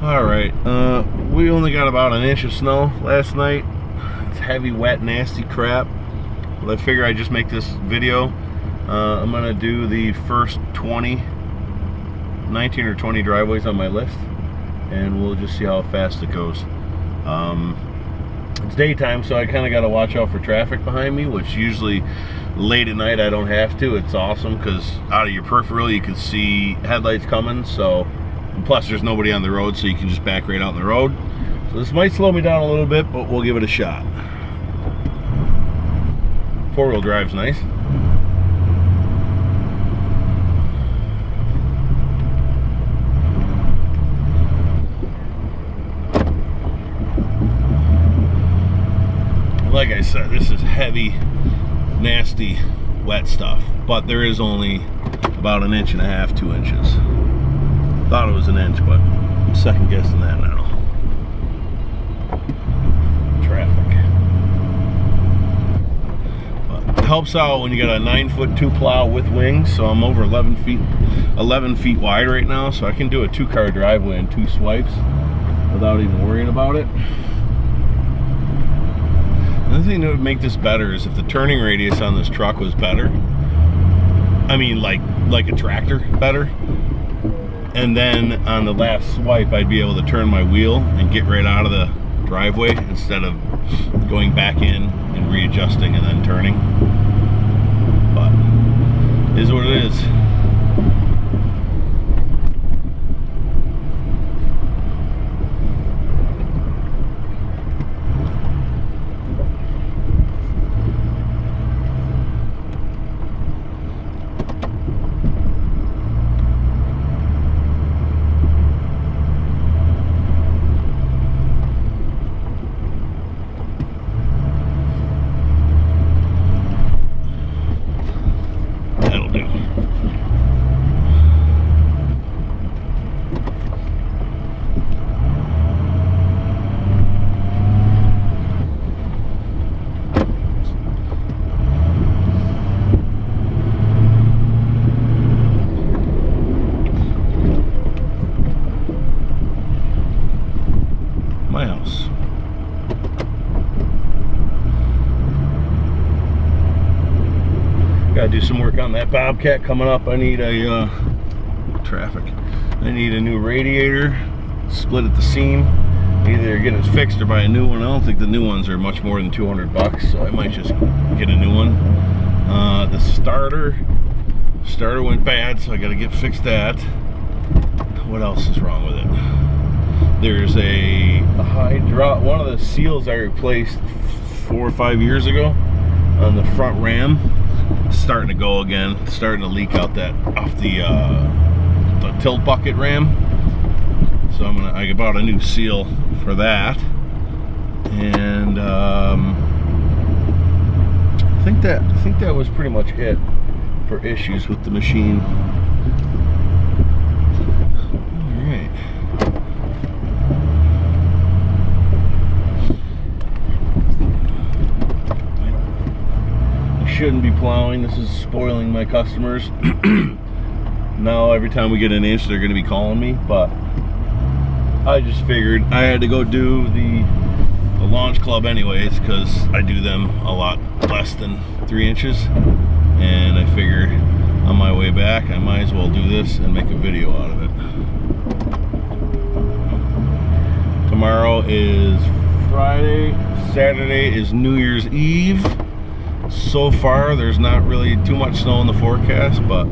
Alright, we only got about an inch of snow last night. It's heavy, wet, nasty crap. But I figure I'd just make this video. I'm gonna do the first 19 or 20 driveways on my list, and we'll just see how fast it goes. It's daytime, so I kind of got to watch out for traffic behind me, which usually late at night I don't have to. It's awesome because out of your peripheral you can see headlights coming, so plus there's nobody on the road, so you can just back right out in the road. So this might slow me down a little bit, but we'll give it a shot. Four-wheel drive's nice. Like I said, this is heavy, nasty, wet stuff, but there is only about an inch and a half, 2 inches. Thought it was an inch, but I'm second guessing that now. Traffic. But it helps out when you got a 9'2" plow with wings, so I'm over 11 feet wide right now, so I can do a 2-car driveway in 2 swipes without even worrying about it. Another thing that would make this better is if the turning radius on this truck was better. I mean, like a tractor better. And then on the last swipe, I'd be able to turn my wheel and get right out of the driveway instead of going back in and readjusting and then turning. But it is what it is. My house. Gotta do some work on that Bobcat coming up. I need a traffic. I need a new radiator, split at the seam. Either get it fixed or buy a new one. I don't think the new ones are much more than 200 bucks, so I might just get a new one. The starter went bad, so I gotta get fixed that. What else is wrong with it? There's a one of the seals I replaced 4 or 5 years ago on the front ram. It's starting to go again. It's starting to leak out off the tilt bucket ram. So I bought a new seal for that, and I think that was pretty much it for issues with the machine. All right. Shouldn't be plowing. This is spoiling my customers. Now every time we get an inch they're going to be calling me, but I just figured I had to go do the launch club anyways, because I do them a lot less than 3 inches, and I figure on my way back I might as well do this and make a video out of it. Tomorrow is Friday, Saturday is New Year's Eve. So far there's not really too much snow in the forecast, but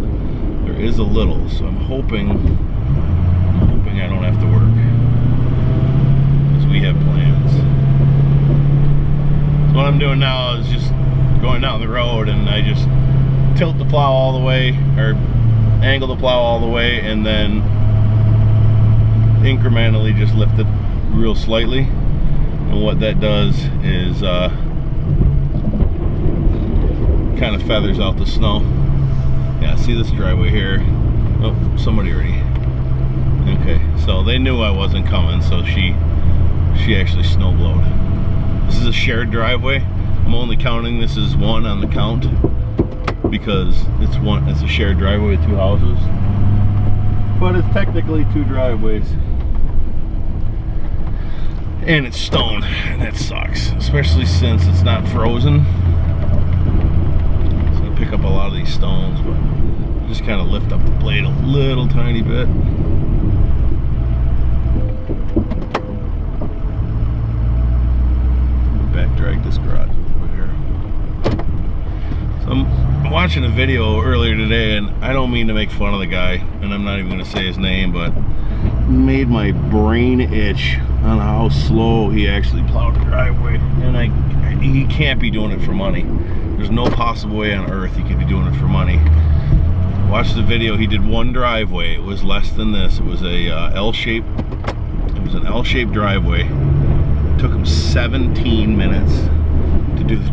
there is a little, so I'm hoping I don't have to work, because we have plans. So what I'm doing now is just going down the road, and I just tilt the plow all the way, or angle the plow all the way, and then incrementally just lift it real slightly. And what that does is kind of feathers out the snow. Yeah, see this driveway here? Oh, somebody already. Okay, so they knew I wasn't coming, so she actually snowblowed. This is a shared driveway. I'm only counting this as one on the count because it's a shared driveway with 2 houses. But it's technically 2 driveways. and it's stone, and that sucks, especially since it's not frozen. It's gonna pick up a lot of these stones, but just kind of lift up the blade a little tiny bit. Back drag this garage a little bit here. So I'm watching a video earlier today, and I don't mean to make fun of the guy, and I'm not even gonna say his name, but made my brain itch on how slow he actually plowed the driveway. And he can't be doing it for money. There's no possible way on earth he could be doing it for money. Watch the video. He did one driveway. It was less than this. It was a L-shaped. It was an L-shaped driveway. It took him 17 minutes to do the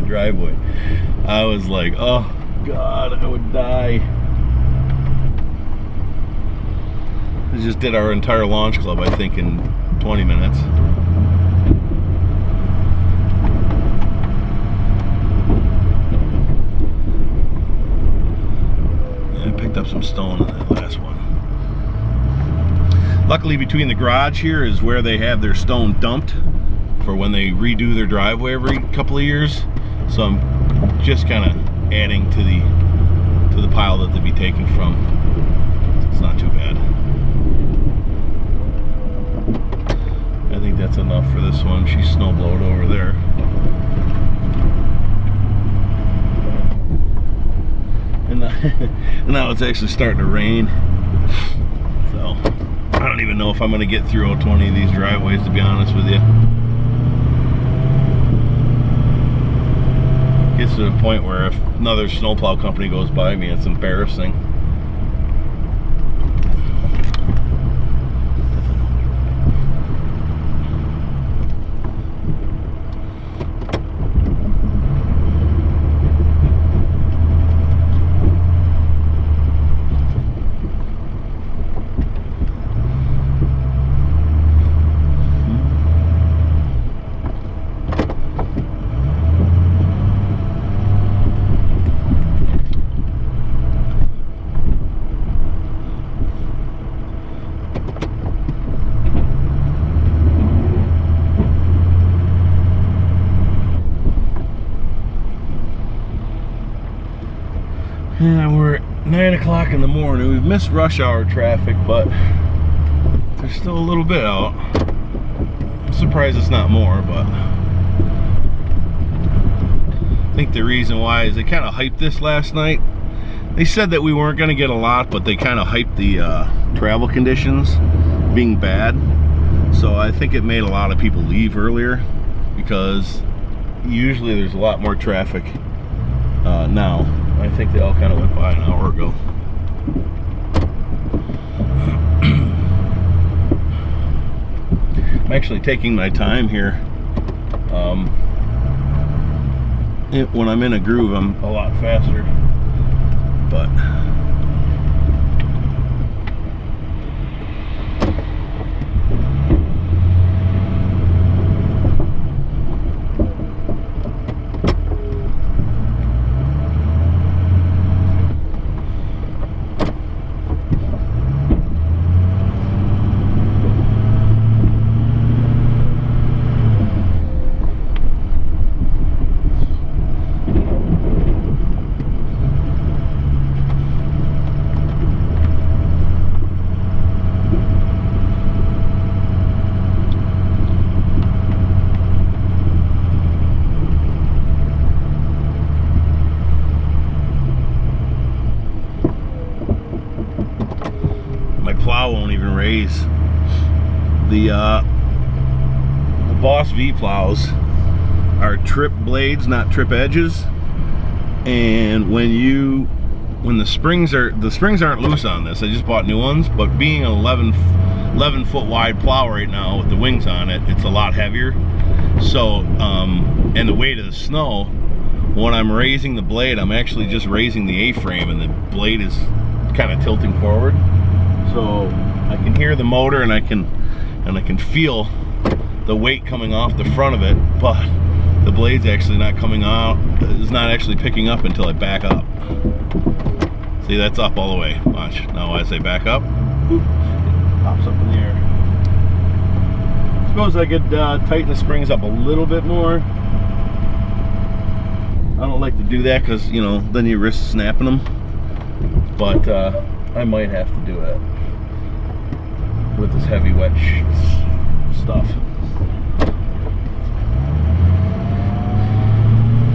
driveway. I was like, oh God, I would die. We just did our entire launch club, I think, in 20 minutes. Yeah, I picked up some stone in that last one. Luckily, between the garage here is where they have their stone dumped for when they redo their driveway every couple of years. So I'm just kind of adding to the pile that they'd be taking from. It's not too bad. I think that's enough for this one. She's snowblowed over there. And now it's actually starting to rain. So I don't even know if I'm going to get through 20 of these driveways, to be honest with you. Gets to the point where if another snowplow company goes by me, it's embarrassing. Yeah, we're at 9 o'clock in the morning. We've missed rush hour traffic, but there's still a little bit out. I'm surprised it's not more, but I think the reason why is they kind of hyped this last night. They said that we weren't going to get a lot, but they kind of hyped the travel conditions being bad. So I think it made a lot of people leave earlier, because usually there's a lot more traffic now. I think they all kind of went by an hour ago. I'm actually taking my time here. When I'm in a groove, I'm a lot faster. But plow won't even raise. The Boss V plows are trip blades, not trip edges, and when the springs aren't loose on this. I just bought new ones, but being an 11 foot wide plow right now with the wings on it, it's a lot heavier. So and the weight of the snow, when I'm raising the blade, I'm actually just raising the A-frame, and the blade is kind of tilting forward. So I can hear the motor, and I can feel the weight coming off the front of it, but the blade's actually not coming out. It's not actually picking up until I back up. See, that's up all the way. Watch. Now as I back up, whoop, it pops up in the air. It's suppose I could tighten the springs up a little bit more. I don't like to do that because, you know, then you risk snapping them. But I might have to do it with this heavy wet stuff.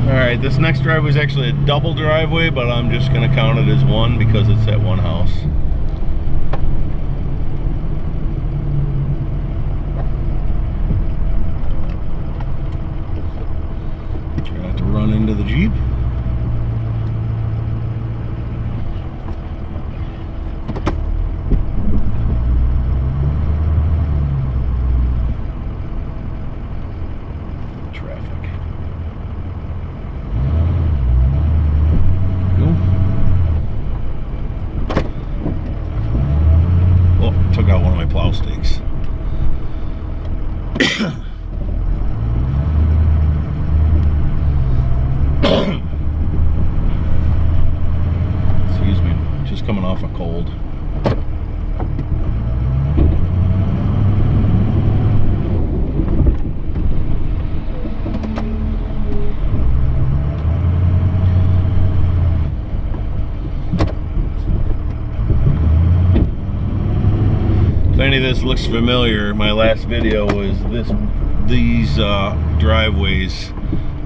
Alright, this next driveway is actually a double driveway, but I'm just going to count it as one because it's at one house. Try not to run into the Jeep. Took out one of my plow stakes. Excuse me, just coming off a cold. If any of this looks familiar, my last video was these driveways,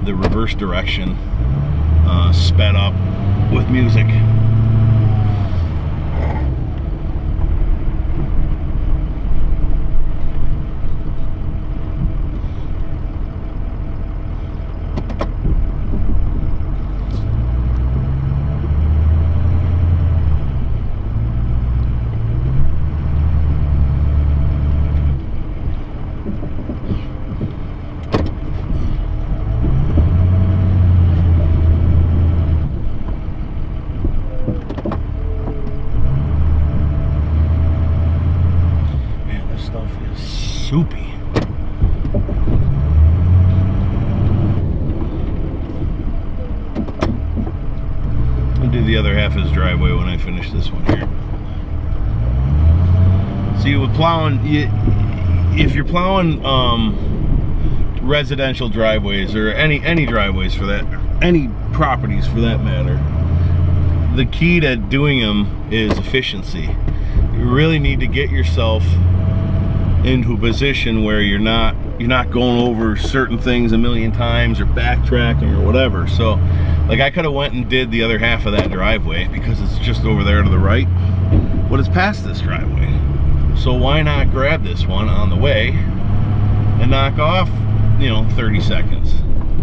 the reverse direction, sped up with music. Soupy. I'll do the other half of his driveway when I finish this one here. See, with plowing, if you're plowing residential driveways or any driveways for that, any properties for that matter, the key to doing them is efficiency. You really need to get yourself into a position where you're not going over certain things a million times or backtracking or whatever. So like I could have went and did the other half of that driveway because it's just over there to the right, but it's past this driveway. So why not grab this one on the way and knock off, you know, 30 seconds.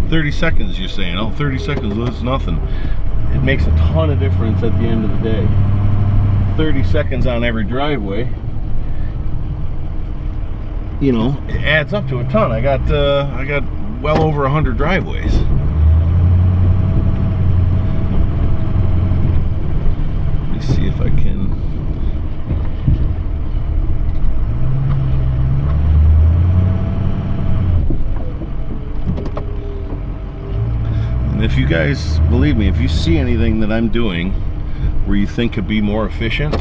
30 seconds you're saying, oh, 30 seconds, that's nothing. It makes a ton of difference at the end of the day. 30 seconds on every driveway, you know, it adds up to a ton. I got well over 100 driveways. Let me see if I can. And if you guys, believe me, if you see anything that I'm doing where you think could be more efficient,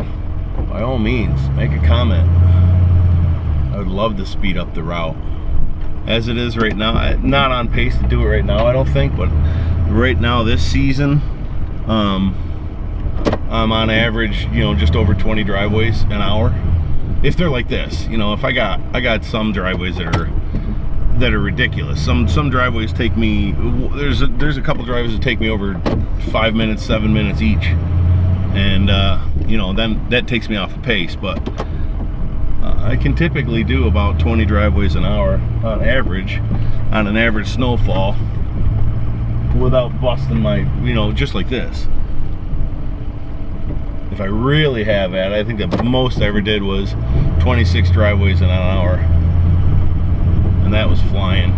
by all means, make a comment. I would love to speed up the route. As it is right now, I'm not on pace to do it right now, I don't think, but right now this season, I'm on average, you know, just over 20 driveways an hour. If they're like this, you know, if I got some driveways that are ridiculous. Some driveways take me, there's a couple driveways that take me over 5 minutes, 7 minutes each. And you know, then that takes me off the pace, but I can typically do about 20 driveways an hour on average, on an average snowfall, without busting my, you know, just like this. If I really have at it, I think the most I ever did was 26 driveways in an hour, and that was flying.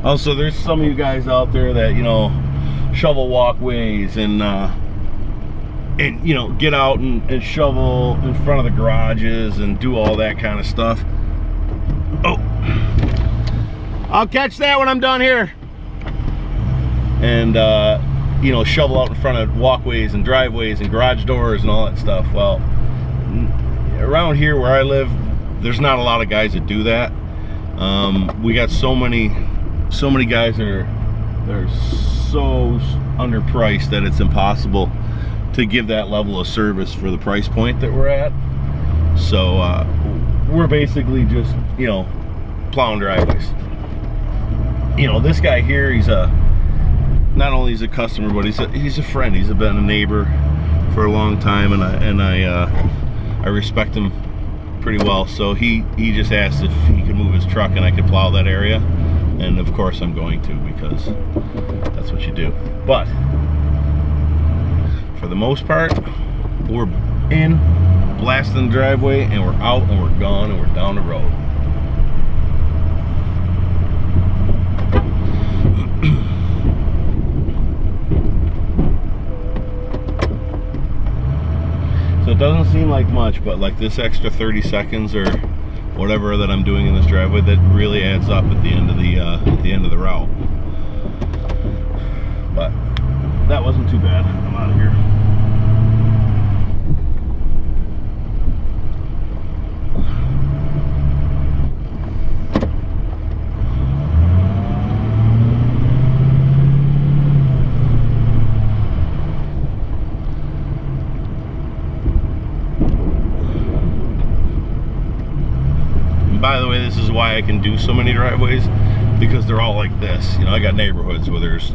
Also, there's some of you guys out there that, you know, shovel walkways and you know, get out and shovel in front of the garages and do all that kind of stuff. Oh, I'll catch that when I'm done here. And you know, shovel out in front of walkways and driveways and garage doors and all that stuff. Well, around here where I live, there's not a lot of guys that do that. We got so many guys that are so underpriced that it's impossible to give that level of service for the price point that we're at. So we're basically just, you know, plowing driveways. You know, this guy here, he's not only he's a customer, but he's a friend. He's been a neighbor for a long time, and I respect him pretty well. So he just asked if he could move his truck and I could plow that area, and of course I'm going to, because that's what you do. But for the most part, we're in, blasting the driveway, and we're out, and we're gone, and we're down the road. So it doesn't seem like much, but like this extra 30 seconds or whatever that I'm doing in this driveway, that really adds up at the end of the route. But that wasn't too bad. I'm out of here. By the way, this is why I can do so many driveways, because they're all like this. You know, I got neighborhoods where there's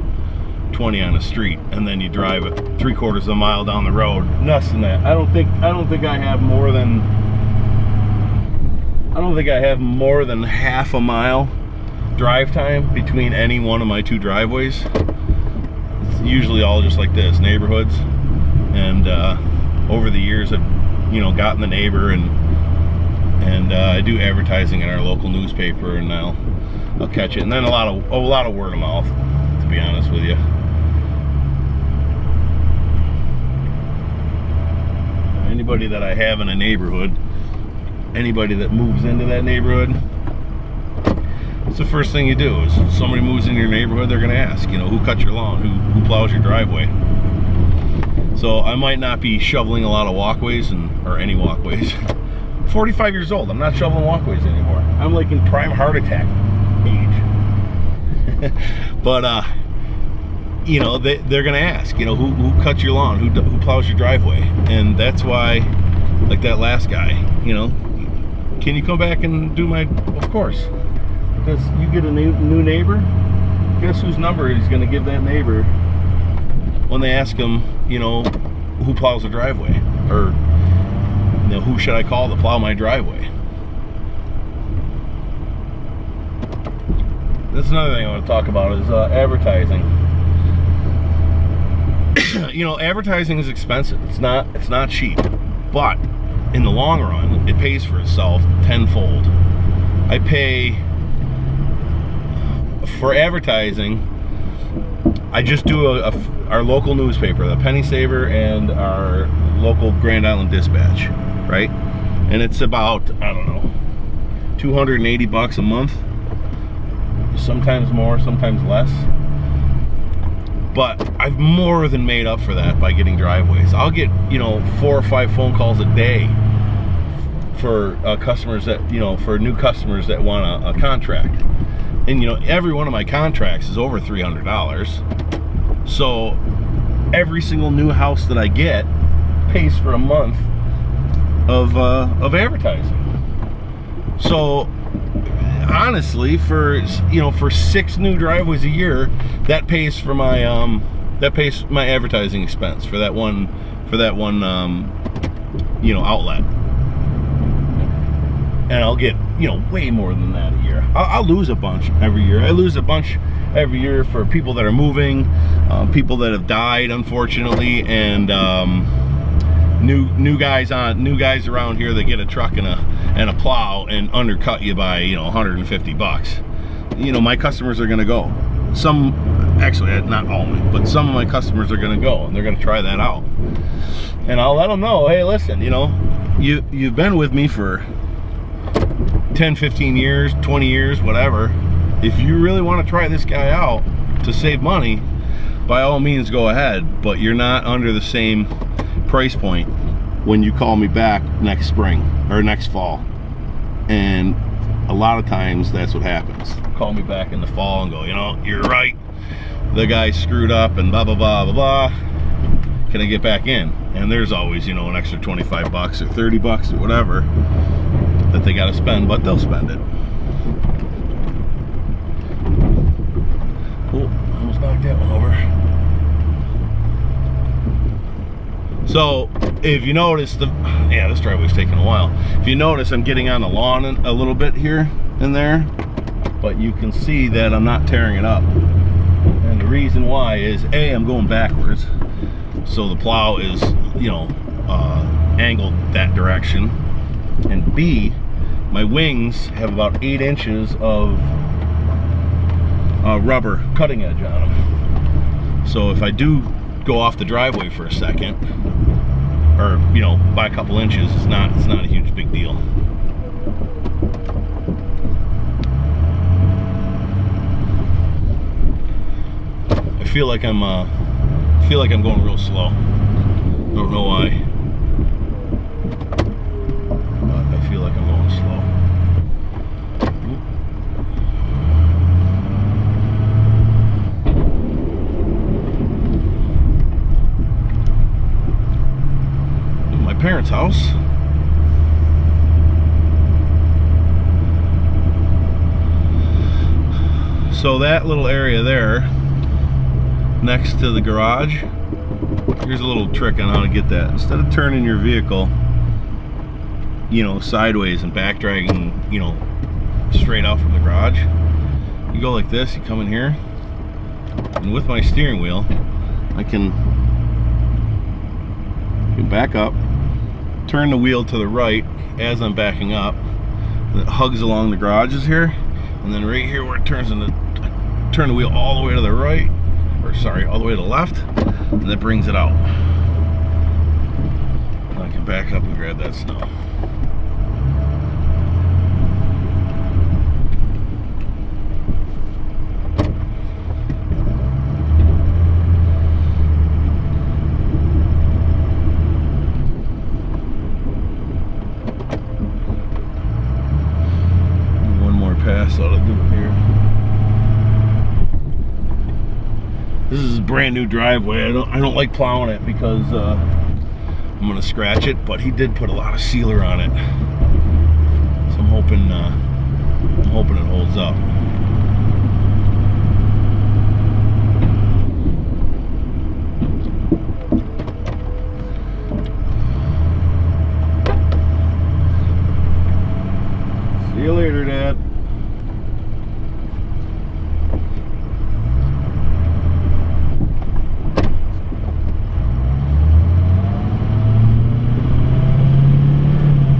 20 on the street, and then you drive it 3/4 of a mile down the road. Less than that. I don't think I have more than half a mile drive time between any one of my two driveways. It's usually all just like this, neighborhoods. And over the years, I've, you know, gotten the neighbor, and I do advertising in our local newspaper, and I'll catch it, and then a lot of word of mouth, to be honest with you. Anybody that I have in a neighborhood, anybody that moves into that neighborhood, it's the first thing you do. Is somebody moves into your neighborhood, they're going to ask, you know, who cut your lawn, who plows your driveway. So I might not be shoveling a lot of walkways or any walkways. 45 years old, I'm not shoveling walkways anymore. I'm like in prime heart attack age. But you know, they're gonna ask, you know, who cut your lawn, who plows your driveway. And that's why, like that last guy, you know, can you come back and do my, of course, because you get a new neighbor, guess whose number he's gonna give that neighbor when they ask him, you know, who plows the driveway, or, you know, who should I call to plow my driveway? That's another thing I want to talk about is advertising. You know, advertising is expensive. It's not cheap, but in the long run, it pays for itself tenfold. I pay for advertising. I just do our local newspaper, the Penny Saver, and our local Grand Island Dispatch, right? And it's about, I don't know, 280 bucks a month. Sometimes more, sometimes less. But I've more than made up for that by getting driveways. I'll get, you know, 4 or 5 phone calls a day for customers that, you know, for new customers that want a contract. And, you know, every one of my contracts is over $300. So every single new house that I get pays for a month of advertising. So honestly, for 6 new driveways a year, that pays for my advertising expense for that one you know, outlet. And I'll get, you know, way more than that a year. I'll lose a bunch every year. I lose a bunch every year for people that are moving, people that have died, unfortunately, and new guys around here that get a truck and a plow and undercut you by, you know, 150 bucks. you know, my customers are going to go. Some, actually not all, but some of my customers are going to go and they're going to try that out. And I'll let them know, hey, listen, you know, you've been with me for 10, 15 years, 20 years, whatever. If you really want to try this guy out to save money, by all means go ahead, but you're not under the same price point when you call me back next spring or next fall. And a lot of times that's what happens. Call me back in the fall and go, you know, you're right, the guy screwed up and blah blah blah blah blah, can I get back in? And there's always, you know, an extra 25 bucks or 30 bucks or whatever that they got to spend, but they'll spend it. Oh, I almost knocked that one over. So if you notice, this driveway's taking a while. If you notice, I'm getting on the lawn a little bit here and there, but you can see that I'm not tearing it up. And the reason why is A, I'm going backwards, so the plow is, you know, angled that direction, and B, my wings have about 8 inches of rubber cutting edge on them. So if I do go off the driveway for a second, or, you know, by a couple inches, it's not a huge big deal. I feel like I'm going real slow. Don't know why, but I feel like I'm going slow. Parents' house. So that little area there next to the garage, here's a little trick on how to get that. Instead of turning your vehicle, you know, sideways and back dragging, you know, straight out from the garage, you go like this, you come in here, and with my steering wheel I can back up, turn the wheel to the right as I'm backing up, and it hugs along the garages here, and then right here where it turns into, I turn the wheel all the way to the right, or sorry, all the way to the left, and that brings it out. And I can back up and grab that snow. Pass ought to do it here. This is a brand new driveway. I don't like plowing it because I'm gonna scratch it, but he did put a lot of sealer on it, so I'm hoping it holds up. See you later, Dad.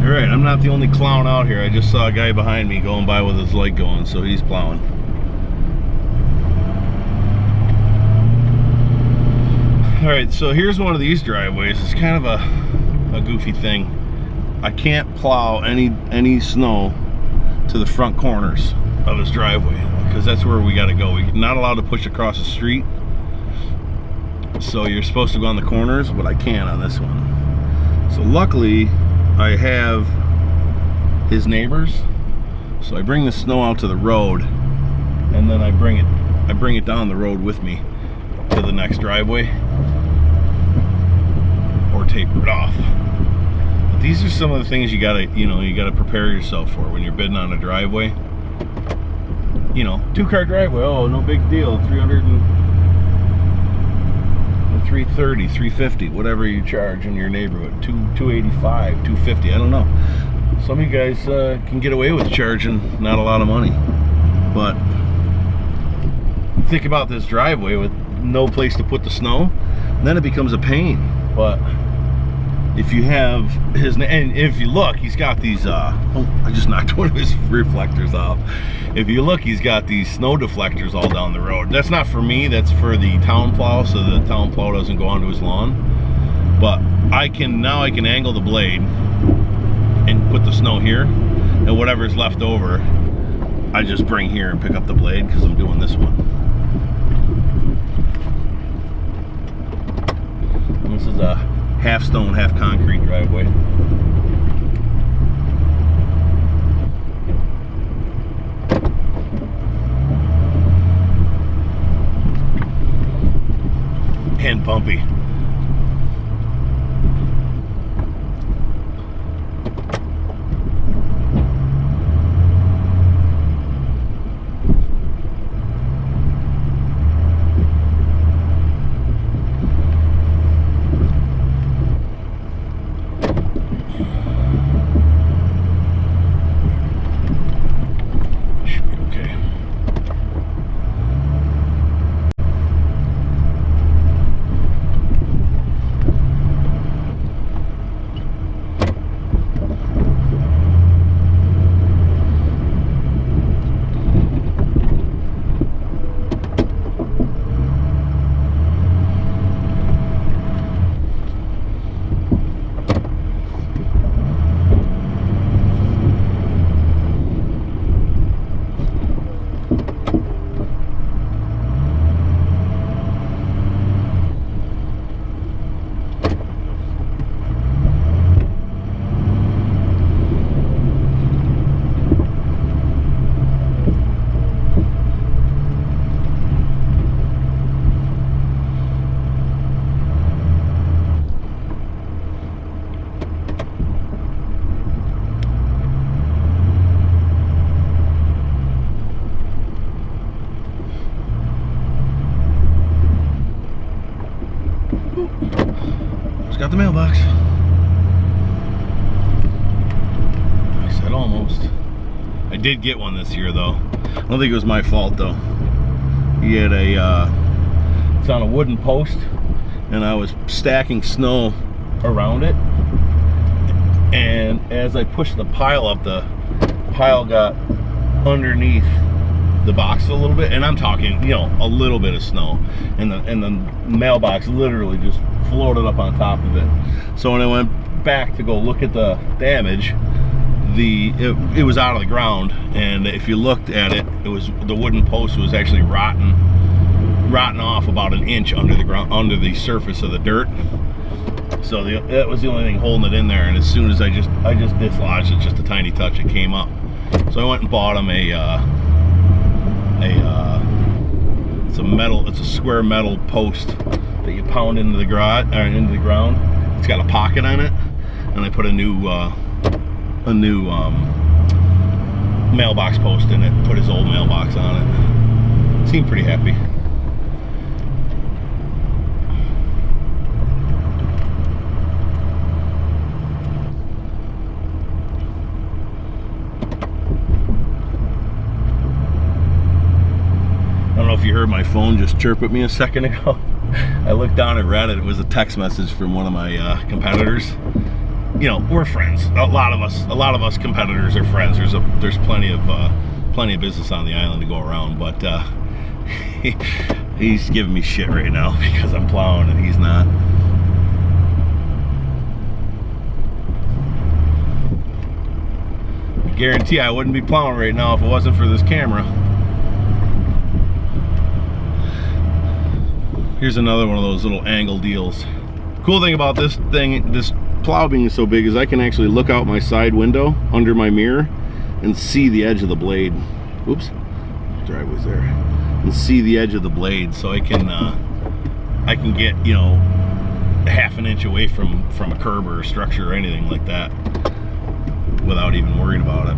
Alright, I'm not the only clown out here. I just saw a guy behind me going by with his light going, so he's plowing. Alright, so here's one of these driveways. It's kind of a goofy thing. I can't plow any snow to the front corners of his driveway because that's where we got to go. We're not allowed to push across the street, so you're supposed to go on the corners, but I can't on this one. So luckily I have his neighbors, so I bring the snow out to the road, and then I bring it down the road with me to the next driveway, or taper it off. But these are some of the things you gotta prepare yourself for when you're bidding on a driveway. You know, 2-car driveway, oh, no big deal, 330, 350, whatever you charge in your neighborhood, 285, 250, I don't know. Some of you guys can get away with charging not a lot of money, but think about this driveway with no place to put the snow, then it becomes a pain. But if you have his, and if you look, he's got these, oh, I just knocked one of his reflectors off. If you look, he's got these snow deflectors all down the road. That's not for me, that's for the town plow, so the town plow doesn't go onto his lawn. But now I can angle the blade and put the snow here, and whatever's left over, I just bring here and pick up the blade because I'm doing this one. And this is a half stone, half concrete driveway. And bumpy. Got the mailbox. I said almost. I did get one this year though. I don't think it was my fault though. He had it's on a wooden post, and I was stacking snow around it. And as I pushed the pile up, the pile got underneath the box a little bit, and I'm talking, you know, a little bit of snow, and the mailbox literally just floated up on top of it. So when I went back to go look at the damage, it was out of the ground, and if you looked at it, it was, the wooden post was actually rotten off about an inch under the ground, under the surface of the dirt. So that was the only thing holding it in there, and as soon as I just dislodged it, just a tiny touch, it came up. So I went and bought him it's a square metal post that you pound into the ground. It's got a pocket on it, and I put a new mailbox post in it. Put his old mailbox on it. Seemed pretty happy. I don't know if you heard my phone just chirp at me a second ago. I looked down and read it. It was a text message from one of my competitors. You know, we're friends. A lot of us competitors are friends. There's plenty of business on the island to go around, but he's giving me shit right now because I'm plowing and he's not. I guarantee I wouldn't be plowing right now if it wasn't for this camera. Here's another one of those little angle deals. Cool thing about this plow being so big is I can actually look out my side window under my mirror and see the edge of the blade. Oops, driveway's there. And see the edge of the blade, so I can get, you know, half an inch away from a curb or a structure or anything like that without even worrying about it.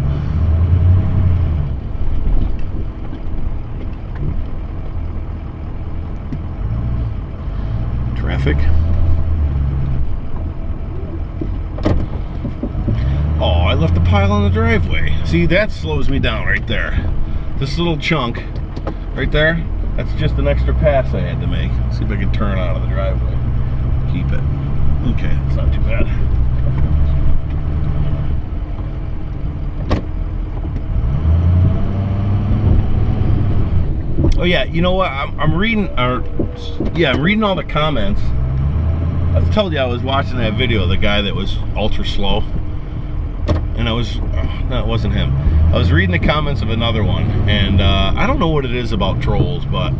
Traffic. Oh, I left the pile on the driveway. See, that slows me down right there. This little chunk right there, that's just an extra pass I had to make. See if I can turn out of the driveway. Keep it. Okay, it's not too bad. Oh yeah, you know what? I'm reading, I'm reading all the comments. I told you I was watching that video of the guy that was ultra slow, and I was, no, it wasn't him. I was reading the comments of another one, and I don't know what it is about trolls, but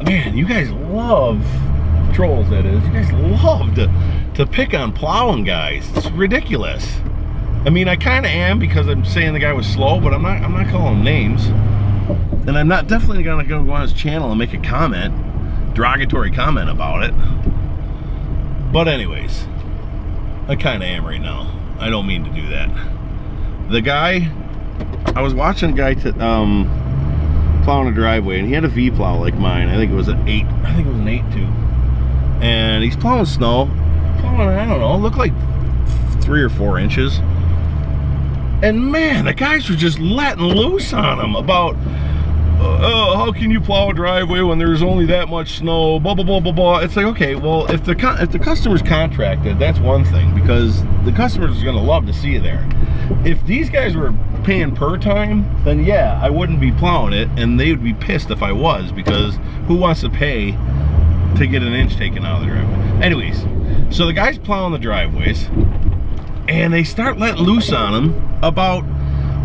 man, you guys love trolls. That is, you guys love to pick on plowing guys. It's ridiculous. I mean, I kind of am because I'm saying the guy was slow, but I'm not calling him names. And I'm not definitely gonna go on his channel and make a comment, derogatory comment about it. But anyways, I kind of am right now. I don't mean to do that. The guy, I was watching a guy plowing a driveway, and he had a V plow like mine. I think it was an 8. I think it was an 8 too. And he's plowing snow, plowing, I don't know, looked like 3 or 4 inches. And man, the guys were just letting loose on him about, how can you plow a driveway when there's only that much snow, blah, blah, blah, blah, blah. It's like, okay, well, if the customer's contracted, that's one thing, because the customer's gonna love to see you there. If these guys were paying per time, then yeah, I wouldn't be plowing it, and they would be pissed if I was, because who wants to pay to get an inch taken out of the driveway? Anyways, so the guy's plowing the driveways, and they start letting loose on him about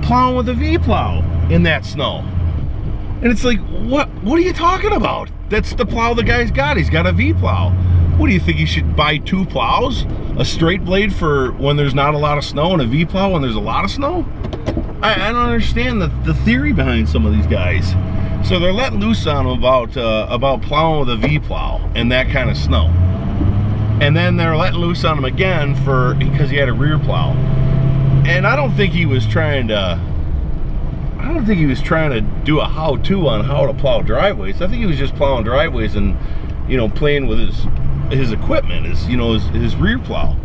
plowing with a V-plow in that snow. And it's like, what are you talking about? That's the plow the guy's got. He's got a V-plow. What do you think, he should buy 2 plows? A straight blade for when there's not a lot of snow, and a V-plow when there's a lot of snow? I don't understand the theory behind some of these guys. So they're letting loose on him about plowing with a V-plow and that kind of snow. And then they're letting loose on him again because he had a rear plow. And I don't think he was trying to do a how-to on how to plow driveways. I think he was just plowing driveways and, you know, playing with his equipment, his rear plow.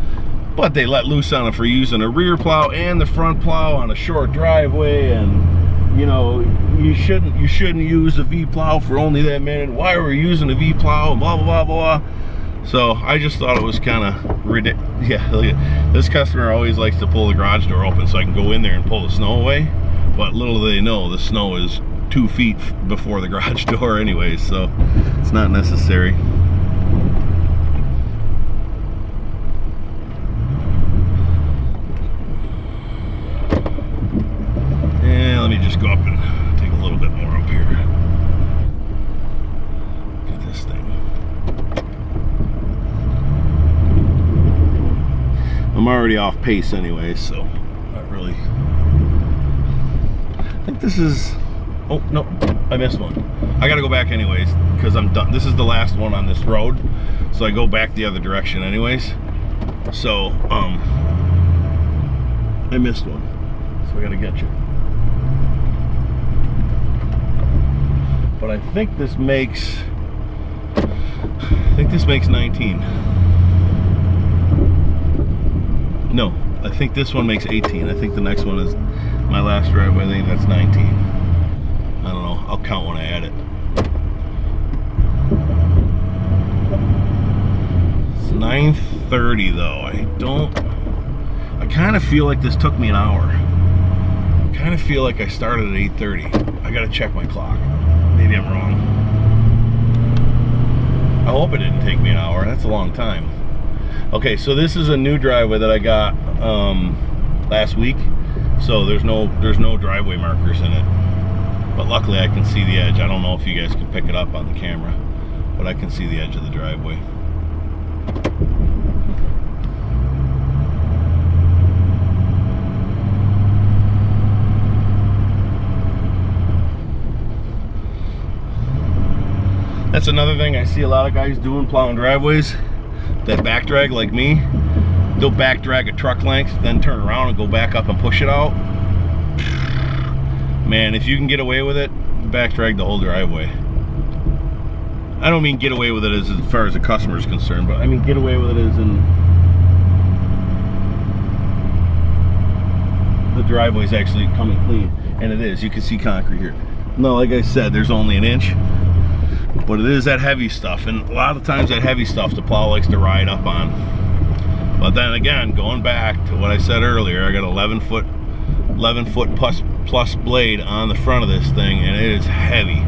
But they let loose on him for using a rear plow and the front plow on a short driveway, and you know, you shouldn't use a V-plow for only that minute. Why were we using a V-plow? And blah blah blah blah. So I just thought it was kind of ridiculous. Yeah, look at this customer always likes to pull the garage door open so I can go in there and pull the snow away. But little do they know, the snow is 2 feet before the garage door anyway, so it's not necessary. And let me just go up and take a little bit more up here. Look at this thing. I'm already off pace anyway, so not really. I think this is, oh no, I missed one. I gotta go back anyways because I'm done. This is the last one on this road, so I go back the other direction anyways. So I missed one, so I gotta get you. But I think this makes 19. No, I think this one makes 18. I think the next one is my last driveway. I think that's 19. I don't know. I'll count when I add it. It's 9:30 though. I kind of feel like this took me an hour. I kind of feel like I started at 8:30. I gotta check my clock. Maybe I'm wrong. I hope it didn't take me an hour. That's a long time. Okay, so this is a new driveway that I got last week. So there's no driveway markers in it. But luckily I can see the edge. I don't know if you guys can pick it up on the camera, but I can see the edge of the driveway. That's another thing I see a lot of guys doing, plowing driveways that back drag like me. They'll back drag a truck length, then turn around and go back up and push it out. Man, if you can get away with it, back drag the whole driveway. I don't mean get away with it as far as the customer is concerned, but I mean get away with it as in the driveway's actually coming clean. And it is. You can see concrete here. No, like I said, there's only an inch. But it is that heavy stuff, and a lot of times that heavy stuff the plow likes to ride up on. But then again, going back to what I said earlier, I got 11 foot plus blade on the front of this thing, and it is heavy.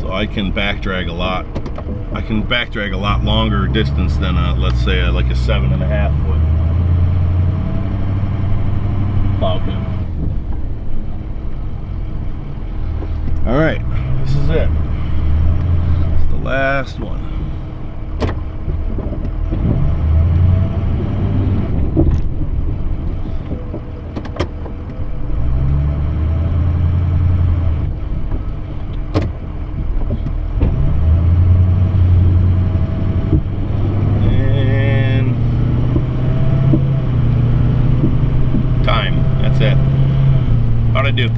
So I can back drag a lot. I can back drag a lot longer distance than let's say like a 7.5 foot plow pin. All right, this is it. It's the last one. And time. That's it. How'd I do?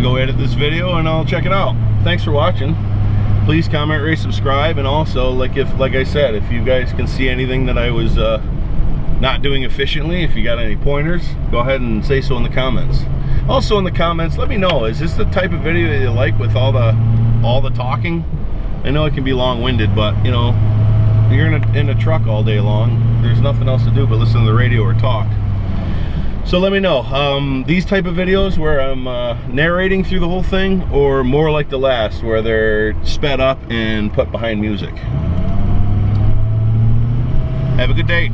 Go edit this video and I'll check it out. Thanks for watching. Please comment, rate, subscribe, and also like I said, if you guys can see anything that I was not doing efficiently, if you got any pointers, go ahead and say so in the comments. Also in the comments, let me know, is this the type of video that you like with all the talking? I know it can be long-winded, but you know, you're in a truck all day long, there's nothing else to do but listen to the radio or talk. So let me know, these type of videos where I'm narrating through the whole thing, or more like the last where they're sped up and put behind music. Have a good day.